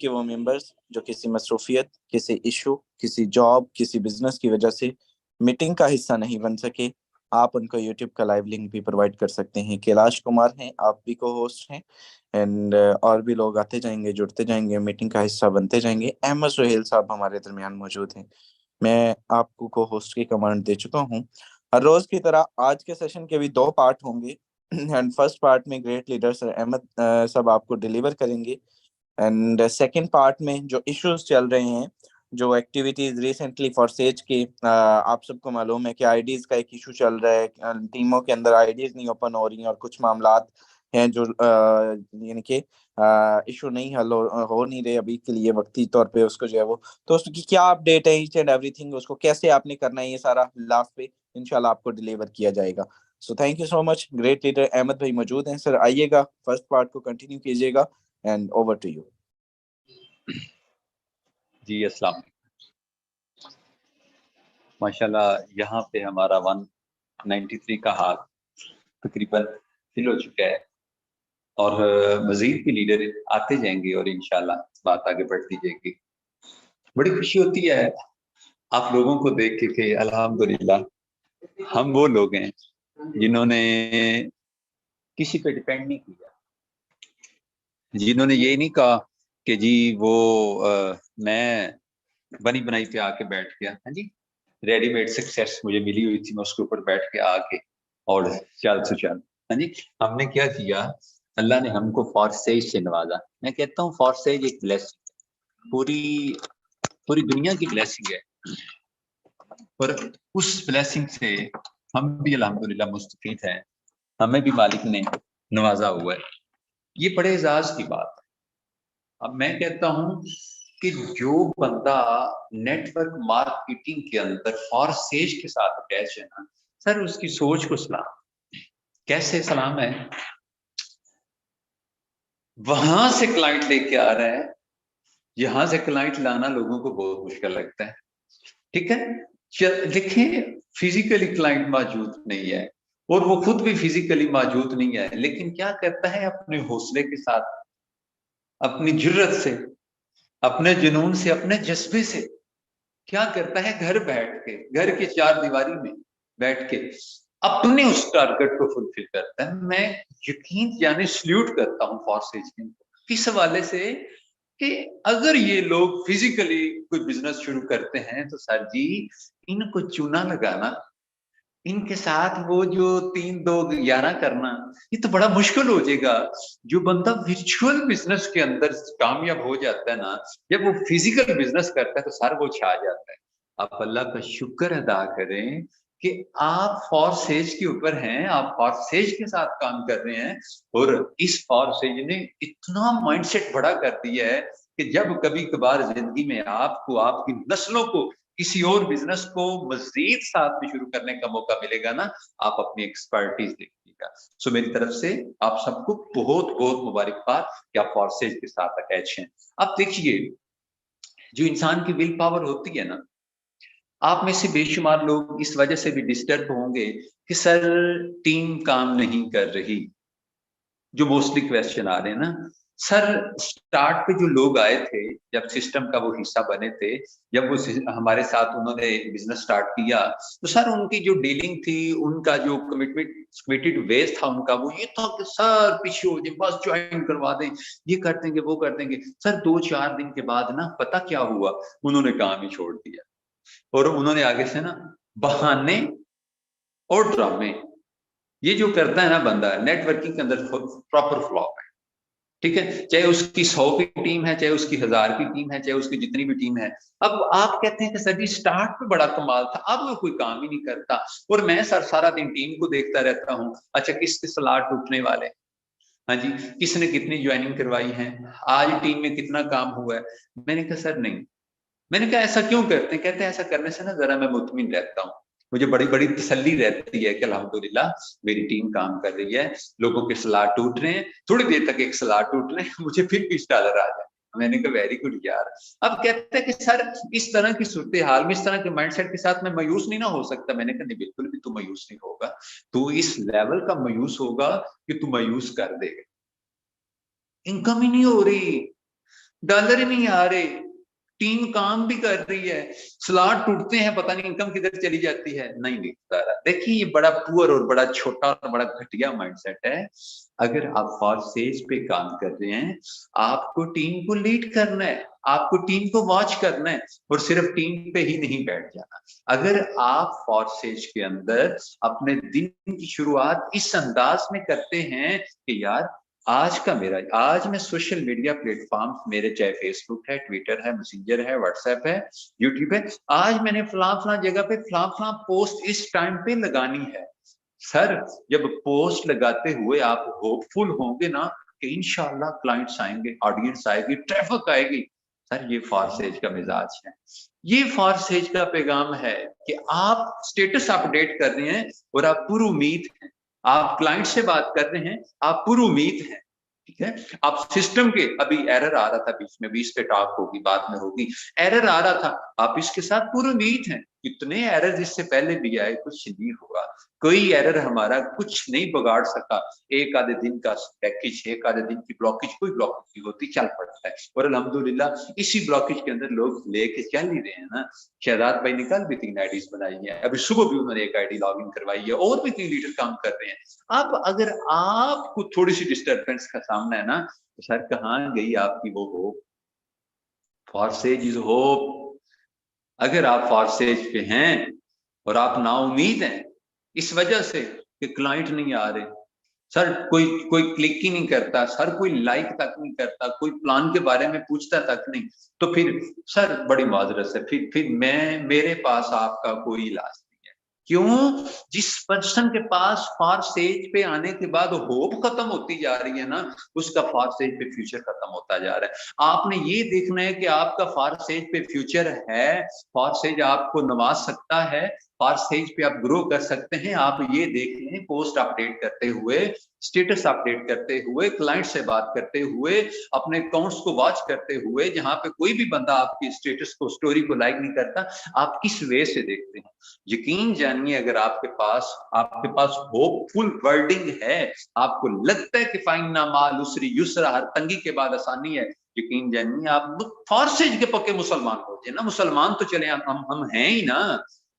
के वो मेंबर्स जो किसी मसरूफियत, किसी इशू, किसी जॉब, किसी बिजनेस की वजह से मीटिंग का हिस्सा नहीं बन सके, आप उनको यूट्यूब का लाइव लिंक भी प्रोवाइड कर सकते हैं। कैलाश कुमार हैं, आप भी को होस्ट हैं, एंड और भी लोग आते जाएंगे, जुड़ते जाएंगे, मीटिंग का हिस्सा बनते जाएंगे। अहमद सुहेल साहब हमारे दरमियान मौजूद हैं। मैं आपको को होस्ट की कमांड दे चुका हूँ। हर रोज की तरह आज के सेशन के भी दो पार्ट होंगे एंड फर्स्ट पार्ट में ग्रेट लीडर सर अहमद सब आपको डिलीवर करेंगे, एंड सेकंड पार्ट में जो इश्यूज चल रहे हैं, जो एक्टिविटीज रिसेंटली फॉर सेज के आप सबको मालूम है कि आईडीज का एक इशू चल रहा है, टीमों के अंदर आईडीज नहीं ओपन हो रही हैं और कुछ मामलात हैं जो यानी कि इशू नहीं हल हो नहीं रहे अभी के लिए, वक्ती तौर पे उसको जो है वो, तो उसकी क्या अपडेट है, ईच एंड एवरीथिंग, उसको कैसे आपने करना है, ये सारा लास्ट पे इंशाल्लाह आपको डिलीवर किया जाएगा। So thank you so much. Great leader Ahmed भाई मौजूद हैं सर, आइएगा फर्स्ट पार्ट को कंटिन्यू कीजिएगा, एंड ओवर टू यू। जी अस्सलाम माशाल्लाह। यहाँ पे हमारा 193 का हाथ तकरीबन फिल हो चुका है और मजीद भी लीडर आते जाएंगे और इंशाल्लाह बात आगे बढ़ती जाएगी। बड़ी खुशी होती है आप लोगों को देख के कि अल्हम्दुलिल्लाह हम वो लोग हैं जिन्होंने किसी पे डिपेंड नहीं किया, जिन्होंने ये नहीं कहा कि जी वो मैं बनी बनाई पे आके बैठ गया, हाँ जी, रेडीमेड सक्सेस मुझे मिली हुई थी, मैं उसके ऊपर बैठ के आके और चल से चल। हाँ जी, हमने क्या किया, अल्लाह ने हमको फॉरसेज से नवाजा। मैं कहता हूँ फॉरसेज एक ब्लेसिंग, पूरी पूरी दुनिया की ब्लेसिंग है, पर उस ब्लेसिंग से हम भी अल्हम्दुलिल्लाह मुस्तफीद हैं, हमें भी मालिक ने नवाजा हुआ है। ये बड़े एजाज की बात है। अब मैं कहता हूँ कि जो बंदा नेटवर्क मार्केटिंग के अंदर फॉरसेज के साथ अटैच है ना सर, उसकी सोच को सलाम। कैसे सलाम है, वहां से क्लाइंट लेके आ रहा है, यहां से क्लाइंट लाना लोगों को बहुत मुश्किल लगता है। ठीक है, देखें फिजिकली क्लाइंट मौजूद नहीं है और वो खुद भी फिजिकली मौजूद नहीं है, लेकिन क्या करता है अपने हौसले के साथ, अपनी जुर्रत से, अपने जुनून से, अपने जज्बे से क्या करता है, घर बैठ के, घर की चार दीवारी में बैठ के अपने उस टारगेट को फुलफिल करता है। मैं यकीन यानी सल्यूट करता हूँ फॉरसेज को इस हवाले से कि अगर ये लोग फिजिकली कोई बिजनेस शुरू करते हैं तो सर जी इनको चूना लगाना, इनके साथ वो जो 3-2-11 करना, ये तो बड़ा मुश्किल हो जाएगा। जो बंदा वर्चुअल बिजनेस के अंदर कामयाब हो जाता है ना, जब वो फिजिकल बिजनेस करता है तो सर वो छा जाता है। आप अल्लाह का शुक्र अदा करें कि आप फॉरसेज के ऊपर हैं, आप फॉरसेज के साथ काम कर रहे हैं और इस फॉरसेज ने इतना माइंडसेट बड़ा कर दिया है कि जब कभी कभार जिंदगी में आपको, आपकी नस्लों को किसी और बिजनेस को मजीद साथ में शुरू करने का मौका मिलेगा ना, आप अपनी एक्सपर्टीज देखिएगा। सो मेरी तरफ से आप सबको बहुत बहुत मुबारकबाद कि आप फॉरसेज के साथ अटैच हैं। अब देखिए, जो इंसान की विल पावर होती है ना, आप में से बेशुमार लोग इस वजह से भी डिस्टर्ब होंगे कि सर टीम काम नहीं कर रही, जो मोस्टली क्वेश्चन आ रहे हैं ना सर। स्टार्ट पे जो लोग आए थे, जब सिस्टम का वो हिस्सा बने थे, जब वो हमारे साथ उन्होंने बिजनेस स्टार्ट किया, तो सर उनकी जो डीलिंग थी, उनका जो कमिटेड वेज था उनका, वो ये था कि सर पीछे हो जाए, बस ज्वाइन करवा दें, ये कर देंगे, वो कर देंगे। सर 2-4 दिन के बाद ना पता क्या हुआ, उन्होंने काम ही छोड़ दिया और उन्होंने आगे से ना बहाने और ड्रामे, ये जो करता है ना बंदा, नेटवर्किंग के अंदर प्रॉपर फ्लॉप है। ठीक है, चाहे उसकी 100 की टीम है, चाहे उसकी 1000 की टीम है, चाहे उसकी जितनी भी टीम है। अब आप कहते हैं कि सर जी स्टार्ट पे बड़ा कमाल था, अब वो कोई काम ही नहीं करता और मैं सर सारा दिन टीम को देखता रहता हूँ, अच्छा किसके स्लॉट टूटने वाले, हाँ जी, किसने कितनी ज्वाइनिंग करवाई है, आज टीम में कितना काम हुआ है। मैंने कहा सर नहीं, मैंने कहा ऐसा क्यों करते हैं, कहते हैं ऐसा करने से ना जरा मैं मुतमिन रहता हूँ, मुझे बड़ी बड़ी तसल्ली रहती है कि अल्हम्दुलिल्लाह मेरी टीम काम कर रही है, लोगों के स्लॉट टूट रहे हैं, थोड़ी देर तक एक स्लॉट टूट रहे हैं, मुझे फिर $20 आ जाए। मैंने कहा वेरी गुड यार। अब कहते हैं कि सर इस तरह की सूरत हाल में, इस तरह के माइंडसेट के साथ मैं मायूस नहीं ना हो सकता। मैंने कहा नहीं, बिल्कुल भी तू मायूस नहीं होगा, तू इस लेवल का मायूस होगा कि तू मायूस कर देगा। इनकम ही नहीं हो रही, डॉलर ही नहीं आ रहे, टीम काम भी कर रही है, स्लॉट टूटते हैं, पता नहीं इनकम किधर चली जाती है, नहीं दिखता रहा। देखिए ये बड़ा पुअर और बड़ा छोटा और बड़ा घटिया माइंडसेट है। अगर आप फॉर सेज पे काम कर रहे हैं, आपको टीम को लीड करना है, आपको टीम को वॉच करना है, और सिर्फ टीम पे ही नहीं बैठ जाना। अगर आप फॉर सेज के अंदर अपने दिन की शुरुआत इस अंदाज में करते हैं कि यार आज मैं सोशल मीडिया प्लेटफॉर्म मेरे, चाहे फेसबुक है, ट्विटर है, मैसेंजर है, व्हाट्सएप है, यूट्यूब है, आज मैंने फलां जगह पे फलां पोस्ट इस टाइम पे लगानी है। सर जब पोस्ट लगाते हुए आप होपफुल होंगे ना कि इंशाल्लाह क्लाइंट्स आएंगे, ऑडियंस आएगी, ट्रैफिक आएगी, सर ये फॉरसेज का मिजाज है, ये फॉरसेज का पैगाम है कि आप स्टेटस अपडेट कर रहे हैं और आप पूरी उम्मीद है, आप क्लाइंट से बात कर रहे हैं, आप पूरी उम्मीद है, ठीक है। आप सिस्टम के, अभी एरर आ रहा था बीच में, बीच पे टॉक होगी, बाद में होगी, एरर आ रहा था, आप इसके साथ पूरी उम्मीद है। कितने एरर इससे पहले भी आए, कुछ नहीं हुआ, कोई एरर हमारा कुछ नहीं बिगाड़ सका। एक आधे दिन का पैकेज, एक आधे दिन की ब्लॉकेज, कोई ब्लॉकेज नहीं होती, चल पड़ता है, और अल्हम्दुलिल्लाह इसी ब्लॉकेज के अंदर लोग लेके चल ही रहे हैं ना। शहजाद भाई ने कल भी 3 आईडीज बनाई है, अभी सुबह भी उन्होंने एक आईडी लॉग इन करवाई है, और भी 3 लीडर काम कर रहे हैं। अब अगर आपको थोड़ी सी डिस्टर्बेंस का सामना है ना, तो सर कहाँ गई आपकी वो होप? फॉरसेज is hope. अगर आप फॉरसेज पे हैं और आप नाउमीद हैं इस वजह से कि क्लाइंट नहीं आ रहे, सर कोई कोई क्लिक ही नहीं करता, सर कोई लाइक तक नहीं करता, कोई प्लान के बारे में पूछता तक नहीं, तो फिर सर बड़ी माजरत है, फिर मेरे पास आपका कोई इलाज नहीं है। क्यों? जिस पर्सन के पास फॉर सेज पे आने के बाद होप खत्म होती जा रही है ना, उसका फॉर सेज पे फ्यूचर खत्म होता जा रहा है। आपने ये देखना है कि आपका फॉर सेज पे फ्यूचर है, फॉर सेज आपको नवाज सकता है, फॉर सेज पे आप ग्रो कर सकते हैं। आप ये देख लें, पोस्ट अपडेट करते हुए, स्टेटस अपडेट करते हुए, क्लाइंट से बात करते हुए, अपने अकाउंट्स को वॉच करते हुए, जहां पे कोई भी बंदा आपकी स्टेटस को, स्टोरी को लाइक नहीं करता, आप किस वे से देखते हैं। यकीन जानिए, अगर आपके पास होपफुल वर्डिंग है, आपको लगता है कि फाइन्ना माल उसरी युसरा, हर तंगी के बाद आसानी है, यकीन जानिए आप फॉरसेज के पक्के मुसलमान हो जाए ना। मुसलमान तो चले हम हैं ही ना।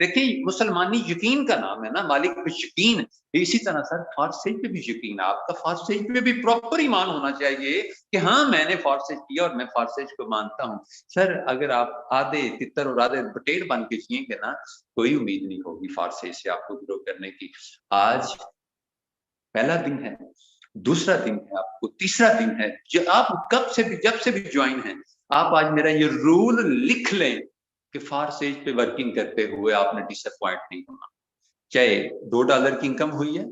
देखिए मुसलमानी यकीन का नाम है ना, मालिक पे यकीन। इसी तरह सर फॉरसेज पे भी यकीन, आपका फॉरसेज पे भी प्रॉपर ईमान होना चाहिए कि हाँ मैंने फॉरसेज किया और मैं फॉरसेज को मानता हूँ। सर अगर आप आधे तितर और आधे बटेर बन के जिएंगे ना, कोई उम्मीद नहीं होगी फॉरसेज से आपको ग्रो करने की। आज पहला दिन है, दूसरा दिन है, आपको तीसरा दिन है, जो आप जब से भी ज्वाइन है, आप आज मेरा ये रूल लिख लें कि फॉरसेज पे वर्किंग करते हुए आपने डिसअपॉइंट नहीं होना। चाहे $2 की इनकम हुई है,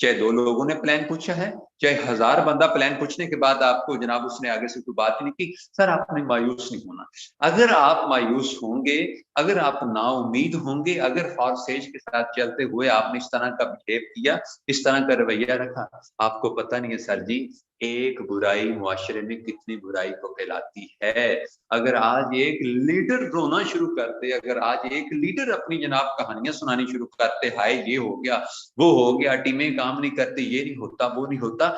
चाहे 2 लोगों ने प्लान पूछा है, चाहे 1000 बंदा प्लान पूछने के बाद आपको जनाब उसने आगे से कोई बात नहीं की, सर आपने मायूस नहीं होना। अगर आप मायूस होंगे, अगर आप नाउमीद होंगे, अगर फॉरसेज के साथ चलते हुए आपने इस तरह का बिहेव किया, इस तरह का रवैया रखा, आपको पता नहीं है सर जी एक बुराई मुआशरे में कितनी बुराई को फैलाती है। अगर आज एक लीडर रोना शुरू कर दे, अगर आज एक लीडर अपनी जनाब कहानियां सुनानी शुरू करते, हाय ये हो गया, वो हो गया, टीमें काम नहीं करती, ये नहीं होता, वो नहीं होता,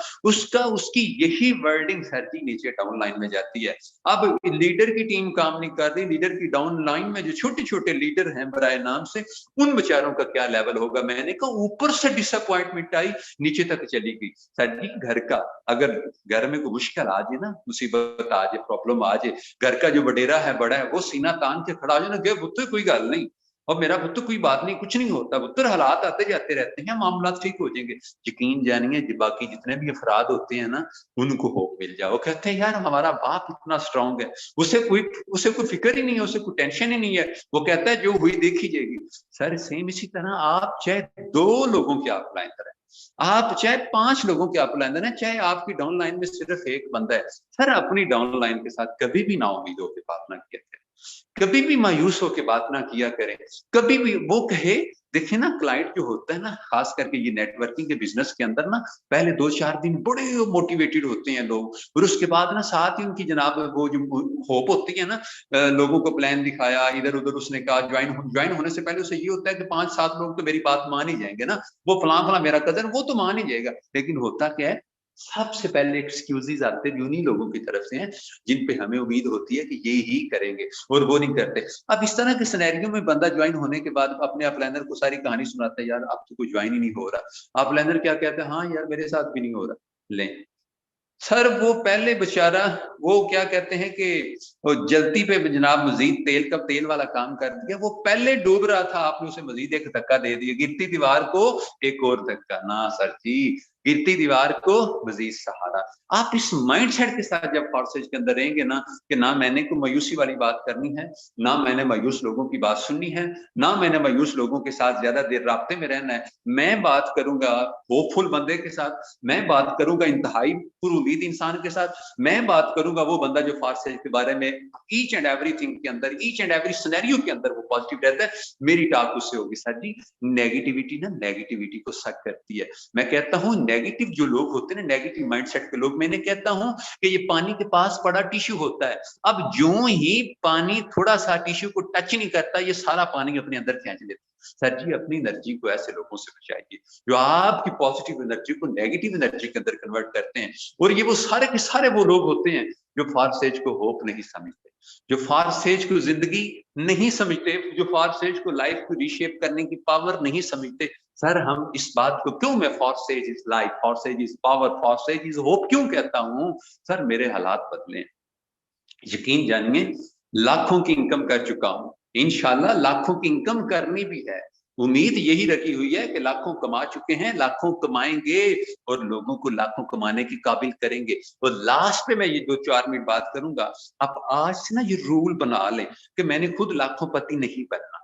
उसकी यही वर्डिंग सर जी नीचे डाउन लाइन में जाती है। अब लीडर की टीम काम नहीं कर रही, लीडर की डाउन लाइन में जो छोटे छोटे लीडर हैं बराए नाम से, उन बेचारों का क्या लेवल होगा। मैंने कहा ऊपर से डिसअपॉइंटमेंट आई, नीचे तक चली गई। सर जी घर का, अगर घर में कोई मुश्किल आ जाए ना, मुसीबत आ जाए, प्रॉब्लम आ जाए, घर का जो वडेरा है, बड़ा है, वो सीना तान के खड़ा हो जाए ना, गए पुत्र कोई गल नहीं, और मेरा पुत्र कोई बात नहीं, कुछ नहीं होता पुत्र, हालात आते जाते रहते हैं, मामला ठीक हो जाएंगे। यकीन जानिए बाकी जितने भी अफराद होते हैं ना, उनको होप मिल जाए, वो कहते हैं यार हमारा बाप इतना स्ट्रांग है, उसे कोई फिक्र ही नहीं है, उसे कोई टेंशन ही नहीं है, वो कहता है जो हुई देखी जाएगी। सर सेम इसी तरह आप चाहे 2 लोगों की आप लाइन करें, आप चाहे 5 लोगों के अपलाइन देना, चाहे आपकी डाउन लाइन में सिर्फ एक बंदा है, सर अपनी डाउन लाइन के साथ कभी भी ना उम्मीद होकर बात ना किया करें, कभी भी मायूस होकर बात ना किया करें, कभी भी वो कहे। देखिए ना क्लाइंट जो होता है ना, खास करके ये नेटवर्किंग के बिजनेस के अंदर ना, पहले 2-4 दिन बड़े मोटिवेटेड होते हैं लोग, और उसके बाद ना साथ ही उनकी जनाब वो जो होप होती है ना, लोगों को प्लान दिखाया, इधर उधर उसने कहा, ज्वाइन होने से पहले उसे ये होता है कि 5-7 लोग तो मेरी बात मान ही जाएंगे ना, वो फलां मेरा कजन, वो तो मान ही जाएगा। लेकिन होता क्या है, सबसे पहले एक्सक्यूजेज आते भी उन्हीं लोगों की तरफ से हैं जिन पे हमें उम्मीद होती है कि ये ही करेंगे और वो नहीं करते। अब इस तरह के सिनेरियो में बंदा ज्वाइन होने के बाद अपने अपलाइनर को सारी कहानी सुनाता है, यार अब तो कोई ज्वाइन ही नहीं हो रहा। अपलाइनर क्या कहता है, हाँ यार मेरे साथ भी नहीं हो रहा। ले सर, वो पहले बेचारा, वो क्या कहते हैं कि वो जलती पे जनाब मजीद तेल का तेल वाला काम कर दिया। वो पहले डूब रहा था, आपने उसे मजीद एक धक्का दे दिया, गिरती दीवार को एक और धक्का। ना सर जी, गिरती दीवार को मजीद सहारा। आप इस माइंडसेट के साथ जब कॉर्सेज के अंदर रहेंगे ना, कि ना मैंने कोई मायूसी वाली बात करनी है, ना मैंने मायूस लोगों की बात सुननी है, ना मैंने मायूस लोगों के साथ ज्यादा देर राब्ते में रहना है। मैं बात करूंगा होपफुल बंदे के साथ, मैं बात करूंगा इंतहाई पुरुमीद इंसान के साथ, मैं बात करूंगा वो बंदा जो फारसेज के बारे में ईच एंड एवरीथिंग के अंदर, ईच एंड एवरी सिनेरियो के अंदर वो पॉजिटिव रहता है। मेरी टाक उससे होगी। सर जी, नेगेटिविटी ना नेगेटिविटी को सक करती है। मैं कहता हूं नेगेटिव जो लोग होते हैं ना, नेगेटिव माइंडसेट के लोग, मैंने कहता हूं कि ये पानी के पास पड़ा टिश्यू होता है। अब जो ही पानी थोड़ा सा टिश्यू को टच नहीं करता, ये सारा पानी अपने अंदर खींच लेता है। सर जी, अपनी एनर्जी को ऐसे लोगों से बचाइए जो आपकी पॉजिटिव एनर्जी को नेगेटिव एनर्जी के अंदर कन्वर्ट करते हैं। और ये वो सारे के सारे वो लोग होते हैं जो फारसेज को होप नहीं समझते, जो फारसेज को जिंदगी नहीं समझते, जो फारसेज को लाइफ को रीशेप करने की पावर नहीं समझते। सर, हम इस बात को क्यों मैं forces is life, forces is power, forces is hope क्यों कहता हूं? सर, मेरे हालात बदले, यकीन जानिए, लाखों की इनकम कर चुका हूं, इंशाल्लाह लाखों की इनकम करनी भी है। उम्मीद यही रखी हुई है कि लाखों कमा चुके हैं, लाखों कमाएंगे और लोगों को लाखों कमाने की काबिल करेंगे। और लास्ट पे मैं ये 2-4 मिनट बात करूंगा। आप आज से ना ये रूल बना लें कि मैंने खुद लाखों पति नहीं बनना।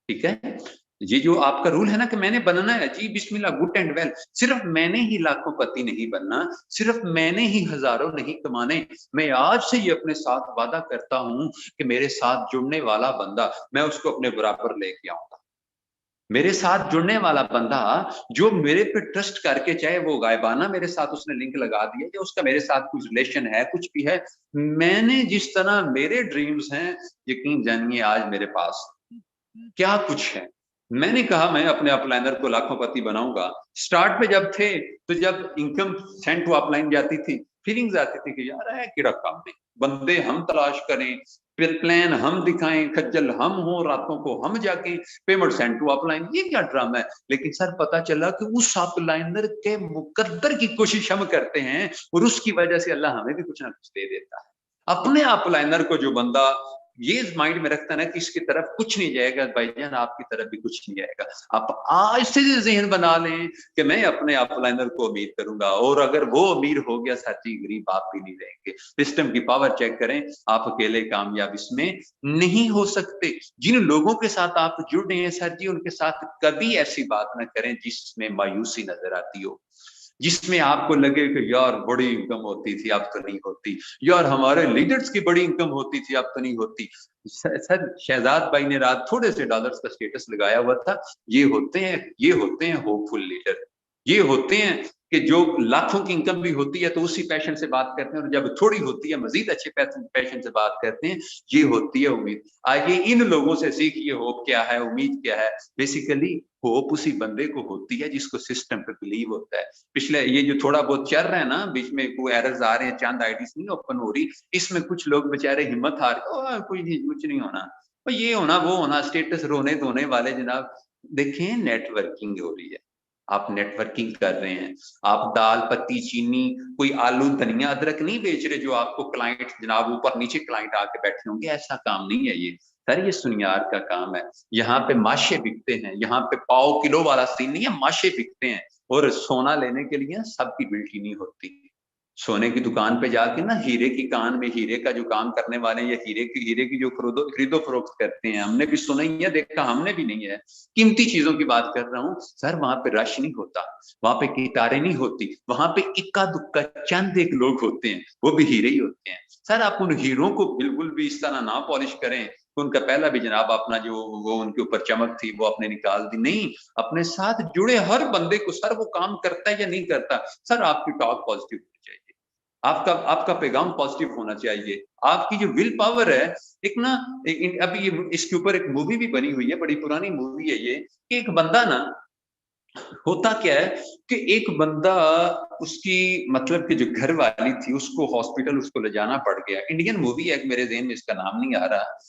ठीक है, ये जो आपका रूल है ना कि मैंने बनना है जी, बिस्मिल्लाह, गुड एंड वेल। सिर्फ मैंने ही लाखों पति नहीं बनना, सिर्फ मैंने ही हजारों नहीं कमाने। मैं आज से ये अपने साथ वादा करता हूं कि मेरे साथ जुड़ने वाला बंदा, मैं उसको अपने बराबर लेके आऊंगा। मेरे साथ जुड़ने वाला बंदा जो मेरे पे ट्रस्ट करके, चाहे वो गायबाना मेरे साथ उसने लिंक लगा दिया या उसका मेरे साथ कुछ रिलेशन है, कुछ भी है, मैंने जिस तरह मेरे ड्रीम्स हैं, यकीन जानिए आज मेरे पास क्या कुछ है। मैंने कहा मैं अपने अपलाइनर को लाखोंपति बनाऊंगा। स्टार्ट पे जब थे, तो जब इनकम सेंड टू अपलाइन जाती थी, फीलिंग्स आती थी कि यार है किड़ा काम नहीं, बंदे हम तलाश करें, फिर प्लान हम दिखाएं, खज्जल हम हो, रातों को हम जाके पेमेंट सेंड टू अपलाइन, ये क्या ड्रामा है। लेकिन सर पता चला कि उस अपलाइनर के मुकद्दर की कोशिश हम करते हैं और उसकी वजह से अल्लाह हमें भी कुछ ना कुछ दे देता है। अपने अपलाइनर को जो बंदा ये माइंड में रखता है ना कि इसकी तरफ कुछ नहीं जाएगा, भाईजान आपकी तरफ भी कुछ नहीं जाएगा। आप आज से जहन बना लें कि मैं अपने अपलाइनर को अमीर करूंगा, और अगर वो अमीर हो गया, साथी गरीब आप भी नहीं रहेंगे। सिस्टम की पावर चेक करें, आप अकेले कामयाब इसमें नहीं हो सकते। जिन लोगों के साथ आप जुड़ रहे हैं सर जी, उनके साथ कभी ऐसी बात ना करें जिसमें मायूसी नजर आती हो, जिसमें आपको लगे कि यार बड़ी इनकम होती थी अब तो नहीं होती, यार हमारे लीडर्स की बड़ी इनकम होती थी अब तो नहीं होती। सर, शहजाद भाई ने रात थोड़े से डॉलर्स का स्टेटस लगाया हुआ था। ये होते हैं होपफुल लीडर। ये होते हैं कि जो लाखों की इनकम भी होती है तो उसी पैशन से बात करते हैं, और जब थोड़ी होती है मजीद अच्छे पैशन से बात करते हैं। ये होती है उम्मीद। आइए इन लोगों से सीखिए होप क्या है, उम्मीद क्या है। बेसिकली होप उसी बंदे को होती है जिसको सिस्टम पे बिलीव होता है। पिछले ये जो थोड़ा बहुत चल रहा है ना, बीच में कोई एरर्स आ रहे हैं, चंद आईडीज नहीं ओपन हो रही, इसमें कुछ लोग बेचारे हिम्मत हार के कोई नहीं, कुछ नहीं होना, ये होना वो होना, स्टेटस रोने धोने वाले। जनाब देखें, नेटवर्किंग हो रही है, आप नेटवर्किंग कर रहे हैं, आप दाल पत्ती चीनी, कोई आलू धनिया अदरक नहीं बेच रहे जो आपको क्लाइंट जनाब ऊपर नीचे क्लाइंट आके बैठे होंगे। ऐसा काम नहीं है ये सर, ये सुनियार का काम है। यहाँ पे माशे बिकते हैं, यहाँ पे पाव किलो वाला सीन नहीं है, माशे बिकते हैं। और सोना लेने के लिए सबकी बिल्टी नहीं होती। सोने की दुकान पे जाके ना, हीरे की कान में हीरे का जो काम करने वाले, या हीरे की जो खरीदो फरोख्त करते हैं, हमने भी सुना ही है, देखा हमने भी नहीं है, कीमती चीजों की बात कर रहा हूँ सर। वहां पे रश नहीं होता, वहां पे कितारें नहीं होती, वहां पे इक्का दुक्का चंद एक लोग होते हैं, वो भी हीरे ही होते हैं। सर, आप उन हीरों को बिल्कुल भी इस तरह ना पॉलिश करें, उनका पहला भी जनाब अपना जो वो उनके ऊपर चमक थी वो अपने निकाल दी। नहीं, अपने साथ जुड़े हर बंदे को, सर वो काम करता है या नहीं करता, सर आपकी टॉक पॉजिटिव होनी चाहिए, आपका पैगाम पॉजिटिव होना चाहिए। आपकी जो विल पावर है, एक ना, अभी ये इसके ऊपर एक मूवी भी बनी हुई है, बड़ी पुरानी मूवी है ये, कि एक बंदा ना होता क्या है कि एक बंदा, उसकी मतलब कि जो घर वाली थी उसको हॉस्पिटल उसको ले जाना पड़ गया। इंडियन मूवी है, मेरे ज़हन में इसका नाम नहीं आ रहा।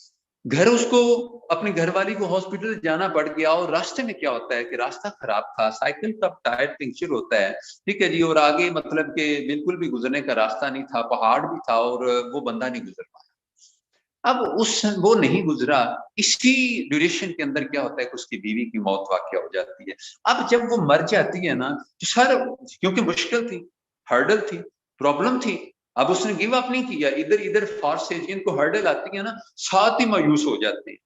घर उसको अपनी घरवाली को हॉस्पिटल जाना पड़ गया, और रास्ते में क्या होता है कि रास्ता खराब था, साइकिल का टायर पंक्चर होता है, ठीक है जी, और आगे मतलब कि बिल्कुल भी गुजरने का रास्ता नहीं था, पहाड़ भी था, और वो बंदा नहीं गुजर पाया। अब उस वो नहीं गुजरा, इसी ड्यूरेशन के अंदर क्या होता है कि उसकी बीवी की मौत वाक़या हो जाती है। अब जब वो मर जाती है ना, तो सर, क्योंकि मुश्किल थी, हर्डल थी, प्रॉब्लम थी, अब उसने गिव अप नहीं किया। इधर-इधर फार्स से जिनको हर्डल आती है ना, साथ ही मायूस हो जाते हैं।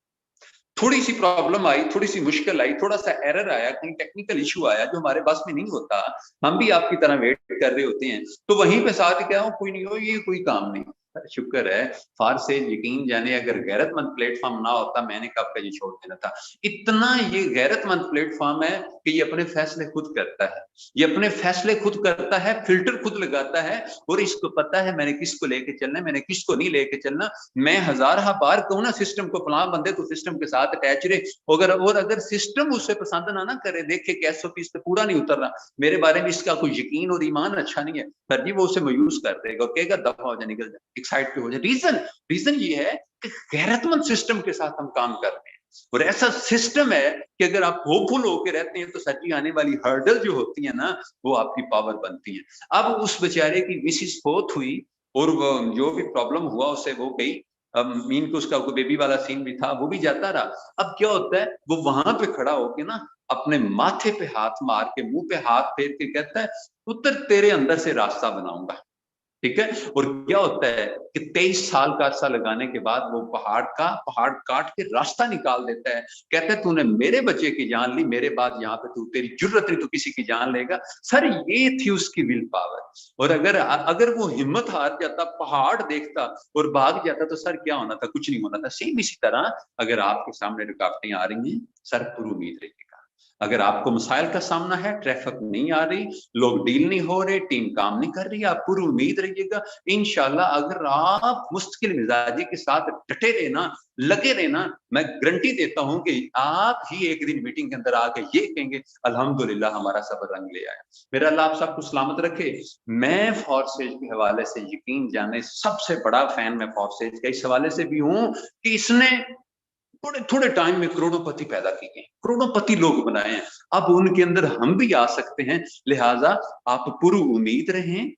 थोड़ी-सी प्रॉब्लम आई, थोड़ी-सी मुश्किल आई, थोड़ा-सा एरर आया, कहीं टेक्निकल इश्यू आया जो हमारे बस में नहीं होता, हम भी आपकी तरह वेट कर रहे होते हैं, तो वहीं पे साथ क्या हो, कोई नहीं हो, ये कोई काम नहीं। शुक्र है, फार से यकीन जाने, अगर गैरतमंद प्लेटफ़ॉर्म ना होता, मैंने कब का ये छोड़ देना था। इतना ये गैरतमंद प्लेटफ़ॉर्म है कि ये अपने फैसले खुद करता है। ये अपने फैसले खुद करता है, फ़िल्टर खुद लगाता है, और इसको पता है मैंने किसको लेके चलना है, मैंने किसको नहीं लेके चलना। मैं हज़ार बार कहूँ ना सिस्टम को, फलां बंदे तो सिस्टम के साथ अटैच रहे, अगर सिस्टम उसे पसंद ना करे, देखे कि एसओपी इस पे पूरा नहीं उतर रहा, मेरे बारे में इसका कोई यकीन और ईमान अच्छा नहीं है, फिर भी वो उसे मायूस कर देगा और कहेगा दफा हो जा, निकल जा, एक साइड पे हो जा। रीजन ये है कि गैरतमंद सिस्टम के साथ हम काम कर रहे हैं, और ऐसा सिस्टम है कि अगर आप होपफुल होकर रहते हैं तो सच्ची आने वाली हर्डल जो होती है ना, वो आपकी पावर बनती है। अब उस बेचारे की मिसिस फोर्थ हुई, और वो जो भी प्रॉब्लम हुआ उससे वो गई। अब मीन को उसका बेबी वाला सीन भी था, वो भी जाता रहा। अब क्या होता है, वो वहां पे खड़ा होके ना अपने माथे पे हाथ मार के, मुंह पे हाथ फेर के कहता है, पुत्र तेरे अंदर से रास्ता बनाऊंगा। ठीक है। और क्या होता है कि 23 साल का अरसा लगाने के बाद वो पहाड़ काट के रास्ता निकाल देता है। कहता है तूने मेरे बच्चे की जान ली, मेरे बाद यहाँ पे तू, तेरी जुर्रत नहीं, तू किसी की जान लेगा। सर, ये थी उसकी विल पावर। और अगर अगर वो हिम्मत हार जाता, पहाड़ देखता और भाग जाता, तो सर क्या होना था? कुछ नहीं होना था। सेम इसी तरह अगर आपके सामने रुकावटें आ रही हैं, सर पूरी उम्मीद रहिएगा। अगर आपको मसाइल का सामना है, ट्रैफिक नहीं आ रही, लोग डील नहीं हो रहे, टीम काम नहीं कर रही, आप पूरी उम्मीद रहिएगा। इंशाल्लाह अगर आप मुस्तकिल मिजाजी के साथ डटे रहे ना, लगे रहे ना, मैं गारंटी देता हूं कि आप ही एक दिन मीटिंग के अंदर आके ये कहेंगे, अल्हम्दुलिल्लाह हमारा सब्र रंग ले आया। मेरा अल्लाह आप सबको सलामत रखे। मैं फॉरसेज के हवाले से यकीन जाने सबसे बड़ा फैन मैं फॉरसेज का इस हवाले से भी हूं कि इसने थोड़े थोड़े टाइम में करोड़ोंपति पैदा किए, करोड़ोंपति लोग बनाए हैं। अब उनके अंदर हम भी आ सकते हैं, लिहाजा आप पुर उम्मीद रहें।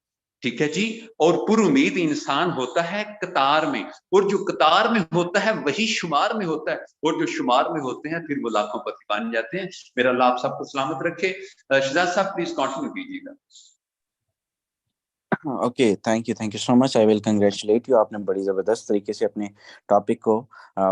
ठीक है जी। और पुर उम्मीद इंसान होता है कतार में, और जो कतार में होता है वही शुमार में होता है, और जो शुमार में होते हैं फिर वो लाखों पति बन जाते हैं। मेरा अल्लाह आप सबको सलामत रखे। शहजाद साहब प्लीज कंटिन्यू कीजिएगा। Okay, thank you so much. I will congratulate you. आपने बड़ी ज़बरदस्त तरीके से अपने टॉपिक को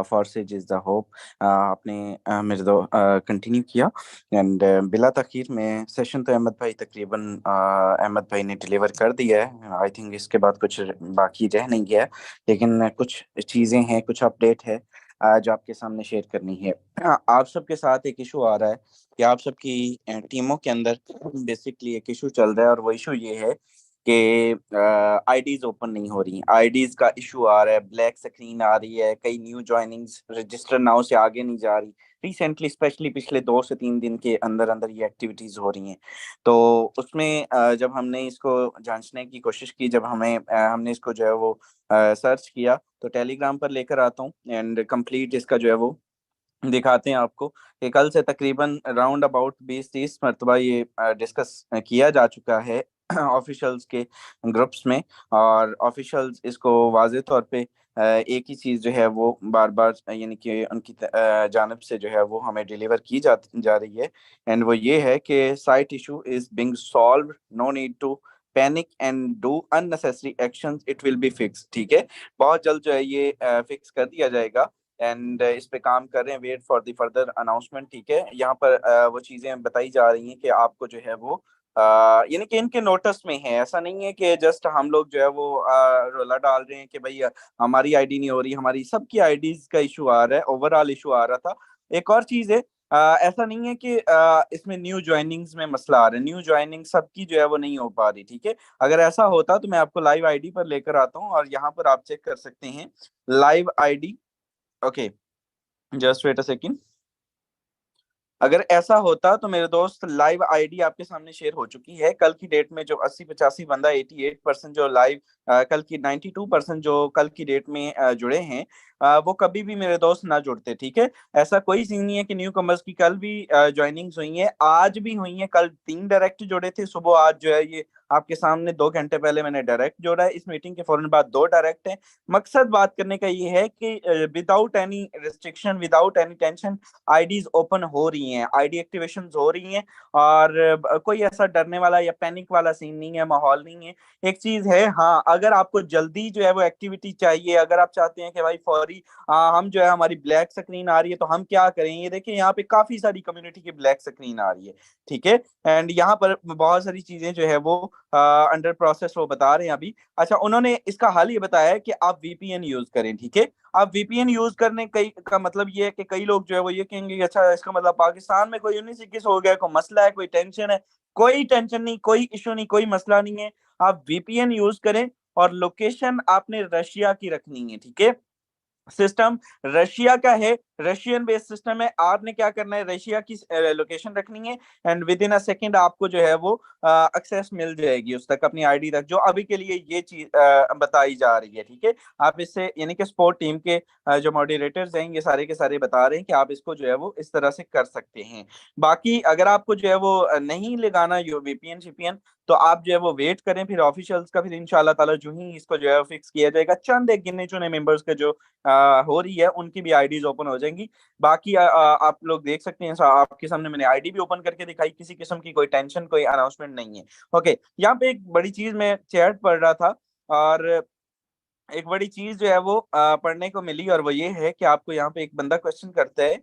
फॉरसेज इज़ द होप आपने मेरे दो कंटिन्यू किया। एंड बिला तखीर में सेशन तो अहमद भाई तकरीबन अहमद भाई ने डिलीवर कर दिया है। आई थिंक इसके बाद कुछ बाकी रह नहीं गया है, लेकिन कुछ चीज़ें हैं, कुछ अपडेट है जो आपके सामने शेयर करनी है। आप सबके साथ एक इशू आ रहा है कि आप सबकी टीमों के अंदर बेसिकली एक इशू चल रहा है, और वो इशू ये है कि आईडीज ओपन नहीं हो रही। आईडीज का इशू आ रहा है, ब्लैक स्क्रीन आ रही है, कई न्यू ज्वाइनिंग्स रजिस्टर नाउ से आगे नहीं जा रही। रिसेंटली स्पेशली पिछले 2 से 3 दिन के अंदर अंदर ये एक्टिविटीज हो रही हैं। तो उसमें जब हमने इसको जांचने की कोशिश की, जब हमने इसको जो है वो सर्च किया, तो टेलीग्राम पर लेकर आता हूँ एंड कंप्लीट इसका जो है वो दिखाते हैं आपको कि कल से तकरीबन राउंड अबाउट 20-30 मरतबा ये डिस्कस किया जा चुका है ऑफिशियल्स के ग्रुप्स में। और ऑफिशियल्स इसको वाजे तौर पे एक ही चीज़ जो है वो बार बार यानी कि उनकी जानब से जो है वो हमें डिलीवर की जा रही है। एंड वो ये है कि site issue is being solve, no need to panic and do unnecessary actions, it will be fix. ठीक है, बहुत जल्द जो है ये फिक्स कर दिया जाएगा। एंड इस पे काम कर रहे हैं, wait for the further announcement. ठीक है, यहाँ पर वो चीजें बताई जा रही हैं कि आपको जो है वो यानी कि इनके नोटिस में है। ऐसा नहीं है कि जस्ट हम लोग जो है वो रोला डाल रहे हैं कि भाई हमारी आईडी नहीं हो रही, हमारी सबकी आईडीज का इशू आ रहा है, ओवरऑल इशू आ रहा था। एक और चीज है, ऐसा नहीं है कि इसमें न्यू ज्वाइनिंग्स में मसला आ रहा है, न्यू ज्वाइनिंग सबकी जो है वो नहीं हो पा रही। ठीक है, अगर ऐसा होता तो मैं आपको लाइव आईडी पर लेकर आता हूँ, और यहाँ पर आप चेक कर सकते हैं live ID. Okay, just wait a second. अगर ऐसा होता तो मेरे दोस्त लाइव आईडी आपके सामने शेयर हो चुकी है। कल की डेट में जो 80-85 बंदा 88% जो लाइव कल की 92% जो कल की डेट में जुड़े हैं, वो कभी भी मेरे दोस्त ना जुड़ते। ठीक है, ऐसा कोई सीन नहीं है कि न्यू कमर्स की कल भी ज्वाइनिंग्स हुई हैं, आज भी हुई हैं। कल 3 डायरेक्ट जुड़े थे सुबह, आज जो है ये आपके सामने 2 घंटे पहले मैंने डायरेक्ट जोड़ा है। इस मीटिंग के फौरन बाद 2 डायरेक्ट हैं। मकसद बात करने का ये है कि without any restriction, without any tension IDs open हो रही हैं, आईडी एक्टिवेशन हो रही हैं, और कोई ऐसा डरने वाला या पैनिक वाला सीन नहीं है, माहौल नहीं है। एक चीज है, हाँ, अगर आपको जल्दी जो है वो एक्टिविटी चाहिए, अगर आप चाहते हैं कि भाई फौरी हम जो है हमारी ब्लैक स्क्रीन आ रही है तो हम क्या करें, ये देखिए यहाँ पे काफी सारी कम्युनिटी की ब्लैक स्क्रीन आ रही है। ठीक है, एंड यहाँ पर बहुत सारी चीजें जो है वो अंडर प्रोसेस वो बता रहे हैं अभी। अच्छा, उन्होंने इसका हल ये बताया है कि आप वीपीएन यूज करें। ठीक है, अब वीपीएन यूज करने कई का मतलब ये है कि कई लोग जो है वो ये कहेंगे कि अच्छा इसका मतलब पाकिस्तान में कोई 19-21 हो गया, कोई मसला है, कोई टेंशन है। कोई टेंशन नहीं, कोई इशू नहीं, कोई मसला नहीं है। आप वीपीएन यूज करें और लोकेशन आपने रशिया की रखनी है। ठीक है, सिस्टम रशिया का है, रशियन बेस्ड सिस्टम है। आपने क्या करना है, रशिया की लोकेशन रखनी है, and with in a second आपको जो है वो एक्सेस मिल जाएगी उस तक, अपनी आईडी तक, जो अभी के लिए ये चीज बताई जा रही है। ठीक है, आप इससे यानी कि स्पोर्ट टीम के जो मॉडरेटर्स हैं ये सारे के सारे बता रहे हैं कि आप इसको जो है वो इस तरह से कर सकते हैं। बाकी अगर आपको जो है वो नहीं लगाना यो वीपीएन शिपीएन, तो आप जो है वो वेट करें फिर ऑफिशियल्स का, फिर इंशाल्लाह ताला जो ही इसको जो है फिक्स किया जाएगा, चंद एक गिने चुने मेंबर्स के जो हो रही है उनकी भी आईडीज ओपन हो जाएंगी। बाकी आप लोग देख सकते हैं, आपके सामने मैंने आईडी भी ओपन करके दिखाई, किसी किस्म की कोई टेंशन, कोई अनाउंसमेंट नहीं है। ओके, यहाँ पे एक बड़ी चीज मैं चैट पढ़ रहा था, और एक बड़ी चीज जो है वो पढ़ने को मिली, और वो ये है कि आपको यहाँ पे एक बंदा क्वेश्चन करता है।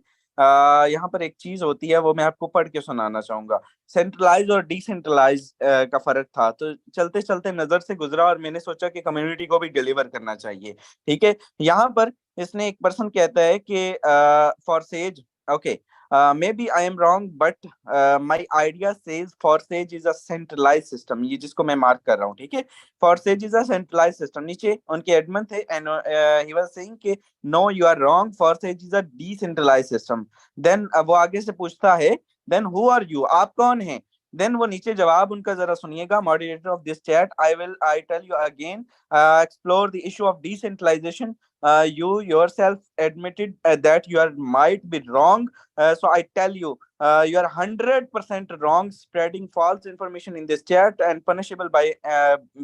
यहाँ पर एक चीज होती है, वो मैं आपको पढ़ के सुनाना चाहूंगा। सेंट्रलाइज और डिसेंट्रलाइज का फर्क था, तो चलते चलते नजर से गुजरा और मैंने सोचा कि कम्युनिटी को भी डिलीवर करना चाहिए। ठीक है, यहाँ पर इसने एक पर्सन कहता है कि for says, okay, maybe I am wrong, but my idea says Forsage is a centralized system, ये जिसको मैं मार्क कर रहा हूँ। ठीक है, Forsage is a centralized system। नीचे उनके एडमिन थे, एंड he was saying कि no you are wrong, Forsage is a decentralized system। then वो आगे से पूछता है, then who are you, आप कौन हैं। देन वो नीचे जवाब उनका जरा सुनिएगा, moderator of this chat, I tell you again, explore the issue of decentralization, you yourself admitted that you are might be wrong, so I tell you, you are 100% wrong, spreading false information in this chat and punishable by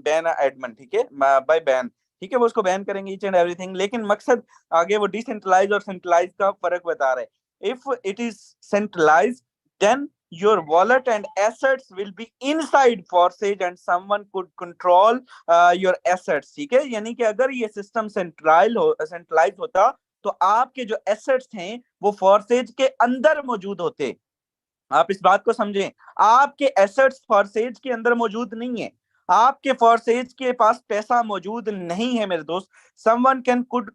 ban admin। ठीक है, by ban। ठीक है, वो उसको ban करेंगे each and everything, लेकिन मकसद आगे वो डिसेंट्रलाइज और सेंट्रलाइज का फर्क बता रहे हैं। If it is centralize, then your wallet and assets will be inside Forsage and someone could control your assets। ठीक है, यानी कि अगर ये सिस्टम सेंट्रलाइज होता तो आपके जो एसेट्स हैं वो फॉरसेज के अंदर मौजूद होते। आप इस बात को समझें, आपके एसेट्स फॉरसेज के अंदर मौजूद नहीं है, आपके फॉरसेज के पास पैसा मौजूद नहीं है मेरे दोस्त। Someone can could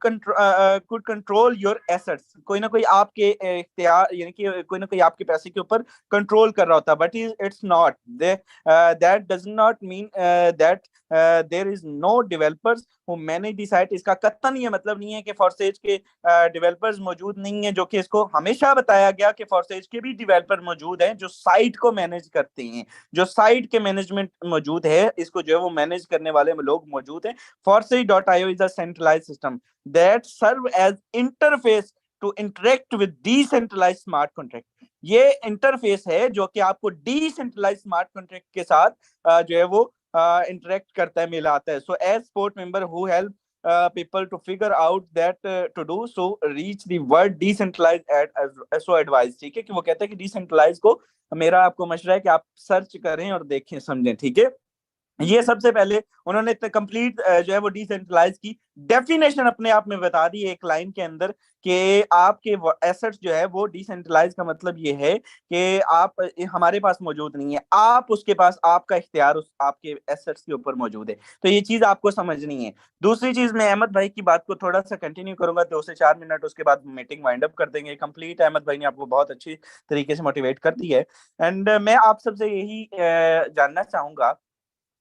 control your assets, कोई ना कोई आपके इख्तियार यानी कि कोई ना कोई आपके पैसे के ऊपर कंट्रोल कर रहा होता, but it's not that does not mean that there is no developers who manage the site. इसका कत्तन ये मतलब नहीं है कि फॉरसेज के डेवलपर्स मौजूद नहीं है, जो कि इसको हमेशा बताया गया कि फॉरसेज के भी डेवलपर मौजूद हैं जो साइट को मैनेज करते हैं, जो साइट के मैनेजमेंट मौजूद है, इसको जो है वो मैनेज करने वाले लोग मौजूद हैं। Forsage.io is a centralized system that serve as interface to interact with decentralized smart contract। ये इंटरफेस है जो कि आपको डिसेंट्रलाइज स्मार्ट कॉन्ट्रैक्ट के साथ जो है वो इंटरेक्ट करता है, मिलाता है। So as support member who help people to figure out that to do so, reach the word decentralized at so advice। ठीक है, कि वो कहते हैं कि डिसेंट्रलाइज को मेरा आपको मशवरा है कि आप सर्च करें और देखें समझें। ठीक है, ये सबसे पहले उन्होंने कंप्लीट जो है वो डिसेंट्रलाइज की डेफिनेशन अपने आप में बता दी एक लाइन के अंदर, कि आपके एसेट्स जो है वो डिसेंट्रलाइज का मतलब ये है कि आप हमारे पास मौजूद नहीं है, आप उसके पास, आपका इख्तियार उस आपके एसेट्स के ऊपर मौजूद है। तो ये चीज आपको समझनी है। दूसरी चीज, मैं अहमद भाई की बात को थोड़ा सा कंटिन्यू करूंगा 2 से 4 मिनट, उसके बाद मीटिंग वाइंड अप कर देंगे कंप्लीट। अहमद भाई ने आपको बहुत अच्छी तरीके से मोटिवेट कर दी है, एंड मैं आप सबसे यही जानना चाहूंगा,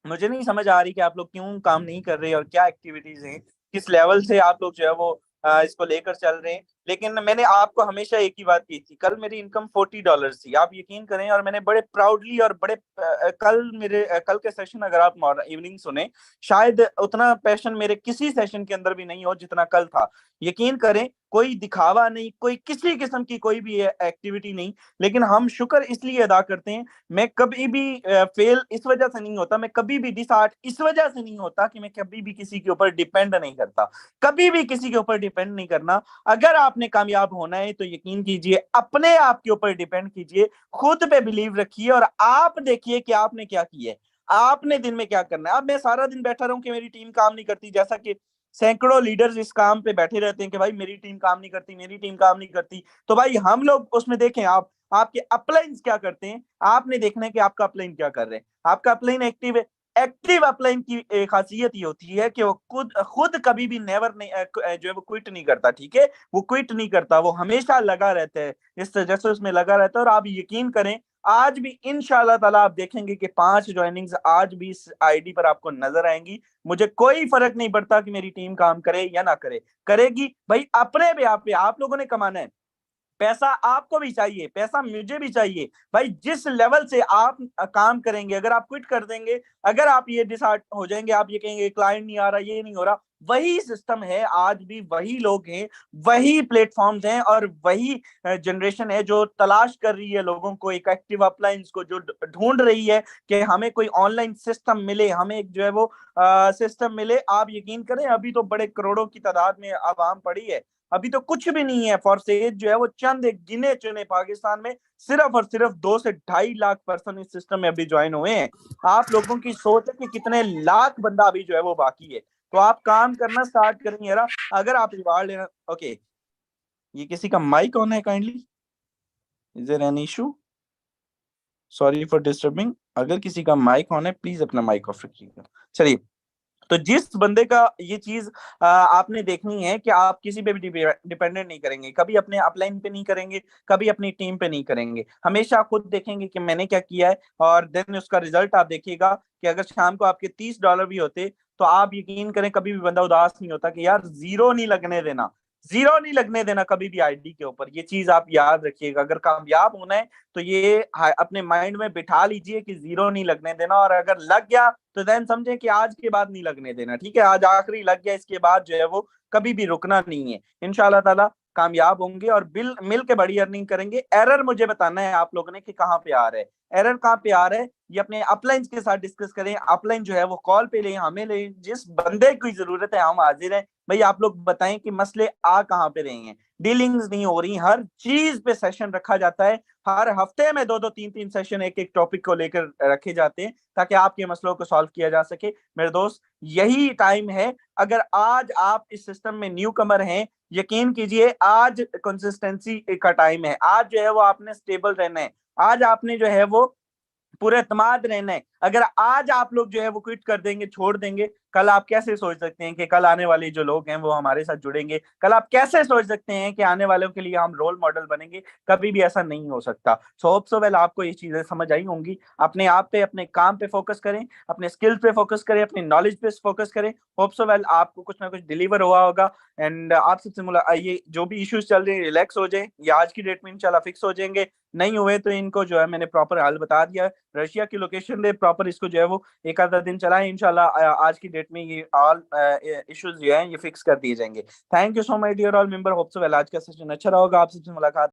मुझे नहीं समझ आ रही कि आप लोग क्यों काम नहीं कर रहे और क्या एक्टिविटीज हैं, किस लेवल से आप लोग जो है वो इसको लेकर चल रहे हैं। लेकिन मैंने आपको हमेशा एक ही बात की थी, कल मेरी इनकम $40 थी, आप यकीन करें, और मैंने बड़े प्राउडली और बड़े कल के सेशन अगर आप इवनिंग सुने, शायद उतना पैशन मेरे किसी सेशन के अंदर भी नहीं हो जितना कल था। यकीन करें, कोई दिखावा नहीं, कोई किसी किस्म की कोई भी एक्टिविटी नहीं, लेकिन हम शुक्र इसलिए अदा करते हैं। मैं कभी भी फेल इस वजह से नहीं होता, मैं कभी भी डिसहार्ट इस वजह से नहीं होता कि मैं कभी भी किसी के ऊपर डिपेंड नहीं करता, कभी भी किसी के ऊपर डिपेंड नहीं करना। अगर आपने कामयाब होना है तो यकीन कीजिए, अपने आप के ऊपर डिपेंड कीजिए, खुद पे बिलीव रखिए, और आप देखिए कि आपने क्या किया है, आपने दिन में क्या करना है। अब मैं सारा दिन बैठा रहूं कि मेरी टीम काम नहीं करती, जैसा कि सैकड़ों लीडर्स इस काम पे बैठे रहते हैं कि भाई मेरी टीम काम नहीं करती, मेरी टीम काम नहीं करती, तो भाई हम लोग उसमें देखें, आप आपके अपलाइंस क्या करते हैं, आपने देखना है कि आपका अपलाइन क्या कर रहे हैं। आपका अपलाइन एक्टिव है, एक्टिव अपलाइन की खासियत ये होती है कि वो खुद खुद कभी भी नेवर नहीं जो है वो क्विट नहीं करता, ठीक है, वो क्विट नहीं करता, वो हमेशा लगा रहता है, इस तरह से उसमें लगा रहता है। और आप यकीन करें, आज भी इंशाल्लाह ताला आप देखेंगे कि 5 ज्वाइनिंग्स आज भी इस आईडी पर आपको नजर आएंगी। मुझे कोई फर्क नहीं पड़ता कि मेरी टीम काम करे या ना करे, करेगी भाई, अपने भी आप लोगों ने कमाना है, पैसा आपको भी चाहिए, पैसा मुझे भी चाहिए भाई। जिस लेवल से आप काम करेंगे, अगर आप क्विट कर देंगे, अगर आप ये डिसहार्ट हो जाएंगे, आप ये कहेंगे क्लाइंट नहीं आ रहा, ये नहीं हो रहा, वही सिस्टम है आज भी, वही लोग हैं, वही प्लेटफॉर्म्स हैं, और वही जनरेशन है जो तलाश कर रही है लोगों को, एक एक्टिव अपलाइंस को, जो ढूंढ रही है कि हमें कोई ऑनलाइन सिस्टम मिले, हमें एक जो है वो सिस्टम मिले। आप यकीन करें, अभी तो बड़े करोड़ों की तादाद में आवाम पड़ी है, अभी तो कुछ भी नहीं है फॉर सेज, जो है वो चंद एक गिने चुने पाकिस्तान में सिर्फ और सिर्फ 2 से 2.5 लाख पर्सन इस सिस्टम में अभी ज्वाइन हुए हैं। आप लोगों की सोच है कि कितने लाख बंदा अभी जो है वो बाकी है, तो आप काम करना स्टार्ट करेंगे यार। अगर आप रिवार्ड लेना, ओके, ये किसी का माइक ऑन है, kindly, is there any issue, sorry for disturbing, अगर किसी का माइक ऑन है प्लीज अपना माइक ऑफ रखिएगा। चलिए, तो जिस बंदे का ये चीज आपने देखनी है कि आप किसी पे भी डिपेंडेंट नहीं करेंगे, कभी अपने अपलाइन पे नहीं करेंगे, कभी अपनी टीम पे नहीं करेंगे, हमेशा खुद देखेंगे कि मैंने क्या किया है, और देन उसका रिजल्ट आप देखिएगा कि अगर शाम को आपके $30 भी होते, तो आप यकीन करें कभी भी बंदा उदास नहीं होता कि यार जीरो नहीं लगने देना, जीरो नहीं लगने देना कभी भी आईडी के ऊपर। ये चीज आप याद रखिएगा, अगर कामयाब होना है तो ये अपने माइंड में बिठा लीजिए कि जीरो नहीं लगने देना, और अगर लग गया तो देन समझे कि आज के बाद नहीं लगने देना, ठीक है, आज आखिरी लग गया, इसके बाद जो है वो कभी भी रुकना नहीं है। इंशाल्लाह ताला कामयाब होंगे और मिल के बड़ी अर्निंग करेंगे। एरर मुझे बताना है आप लोगों ने कि कहाँ पे आ रहा है, एरर कहाँ पे आ रहा है, ये अपने अपलाइन के साथ डिस्कस करें, अपलाइन जो है वो कॉल पे लें, हमें लें, जिस बंदे की जरूरत है हम हाजिर हैं भाई। आप लोग बताएं कि मसले आ कहाँ पे रहे हैं, डीलिंग्स नहीं हो रही, हर चीज पे सेशन रखा जाता है, हर हफ्ते में 2-2 3-3 सेशन एक एक टॉपिक को लेकर रखे जाते हैं ताकि आपके मसलों को सॉल्व किया जा सके। मेरे दोस्त, यही टाइम है। अगर आज आप इस सिस्टम में न्यू कमर हैं, यकीन कीजिए आज कंसिस्टेंसी का टाइम है, आज जो है वो आपने स्टेबल रहना है, आज आपने जो है वो पूरे एतमाद रहना है। अगर आज आप लोग जो है वो क्विट कर देंगे, छोड़ देंगे, कल आप कैसे सोच सकते हैं कि कल आने वाले जो लोग हैं वो हमारे साथ जुड़ेंगे, कल आप कैसे सोच सकते हैं कि आने वालों के लिए हम रोल मॉडल बनेंगे, कभी भी ऐसा नहीं हो सकता। सो होप सो वेल आपको ये चीजें समझ आई होंगी। अपने आप पे, अपने काम पे फोकस करें, अपने स्किल्स पे फोकस करें, अपनी नॉलेज पे फोकस करें। होप सो वेल आपको कुछ ना कुछ डिलीवर हुआ होगा, एंड आप सबसे ये जो भी इश्यूज चल रहे हैं रिलैक्स हो जाए, ये आज की डेट में इंशाल्लाह फिक्स हो जाएंगे। नहीं हुए तो इनको जो है मैंने प्रॉपर हल बता दिया, रशिया की लोकेशन दे प्रॉपर, इसको जो है वो एक आधा दिन चलाएं, इंशाल्लाह आज की डेट में ये ऑल इश्यूज जो हैं ये फिक्स कर दिए जाएंगे। Thank you so much dear all member, hope so well आज का सेशन अच्छा रहा होगा। आप सबसे मुलाकात